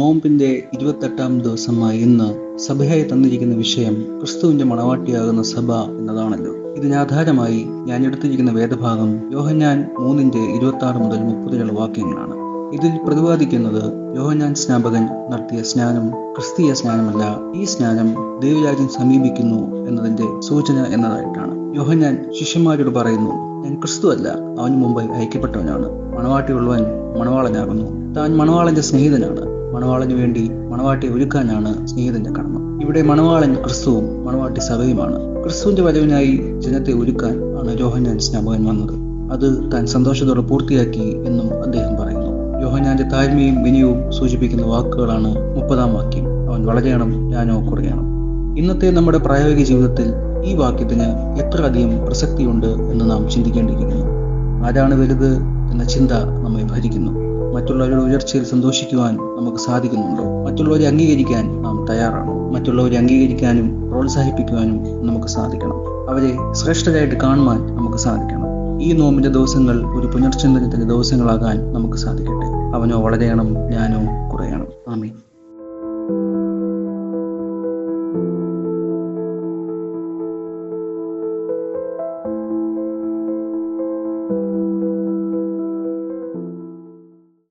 നോമ്പിന്റെ 28-ാം ദിവസമായ ഇന്ന് സഭയായി തന്നിരിക്കുന്ന വിഷയം ക്രിസ്തുവിന്റെ മണവാട്ടിയാകുന്ന സഭ എന്നതാണല്ലോ. ഇതിന് ആധാരമായി ഞാൻ എടുത്തിരിക്കുന്ന വേദഭാഗം യോഹന്നാൻ 3:26 മുതൽ 30 വാക്യങ്ങളാണ്. ഇതിൽ പ്രതിപാദിക്കുന്നത് യോഹന്നാൻ സ്നാപകൻ നടത്തിയ സ്നാനം ക്രിസ്തീയ സ്നാനമല്ല, ഈ സ്നാനം ദൈവരാജ്യം സമീപിക്കുന്നു എന്നതിന്റെ സൂചന എന്നതായിട്ടാണ്. യോഹന്നാൻ ശിഷ്യന്മാരോട് പറയുന്നു, ഞാൻ ക്രിസ്തു അല്ല, അവന് മുമ്പായി അയക്കപ്പെട്ടവനാണ്. മണവാട്ടിയുള്ളവൻ മണവാളനാകുന്നു. താൻ മണവാളന്റെ സ്നേഹിതനാണ്. മണവാളന് വേണ്ടി മണവാട്ടിയെ ഒരുക്കാനാണ് സ്നേഹിതന്റെ കടമ. ഇവിടെ മണവാളൻ ക്രിസ്തുവും മണവാട്ടി സഭയുമാണ്. ക്രിസ്തുവിന്റെ വരവിനായി ജനത്തെ ഒരുക്കാൻ ആണ് യോഹന്നാൻ സ്നാപകൻ വന്നത്. അത് താൻ സന്തോഷത്തോടെ പൂർത്തിയാക്കി എന്നും അദ്ദേഹം പറയുന്നു. യോഹന്നാന്റെ താഴ്മയും വിനയവും സൂചിപ്പിക്കുന്ന വാക്കുകളാണ് 30-ാം വാക്യം. അവൻ വളരെയണം, ഞാനോ കുറയണം. ഇന്നത്തെ നമ്മുടെ പ്രായോഗിക ജീവിതത്തിൽ ഈ വാക്യത്തിന് എത്ര അധികം പ്രസക്തിയുണ്ട് എന്ന് നാം ചിന്തിക്കേണ്ടിയിരിക്കുന്നു. ആരാണ് വലുത് എന്ന ചിന്ത നമ്മെ ഭരിക്കുന്നു. മറ്റുള്ളവരുടെ ഉയർച്ചയിൽ സന്തോഷിക്കുവാൻ നമുക്ക് സാധിക്കുന്നുണ്ടോ? മറ്റുള്ളവരെ അംഗീകരിക്കാൻ നാം തയ്യാറാണോ? മറ്റുള്ളവരെ അംഗീകരിക്കാനും പ്രോത്സാഹിപ്പിക്കുവാനും നമുക്ക് സാധിക്കണം. അവരെ ശ്രേഷ്ഠരായിട്ട് കാണുവാൻ നമുക്ക് സാധിക്കണം. ഈ നോമ്പിന്റെ ദിവസങ്ങൾ ഒരു പുനർചിന്തനത്തിന്റെ ദിവസങ്ങളാകാൻ നമുക്ക് സാധിക്കട്ടെ. അവനോ വളരെയണം, ഞാനോ കുറയണം. ആമേൻ.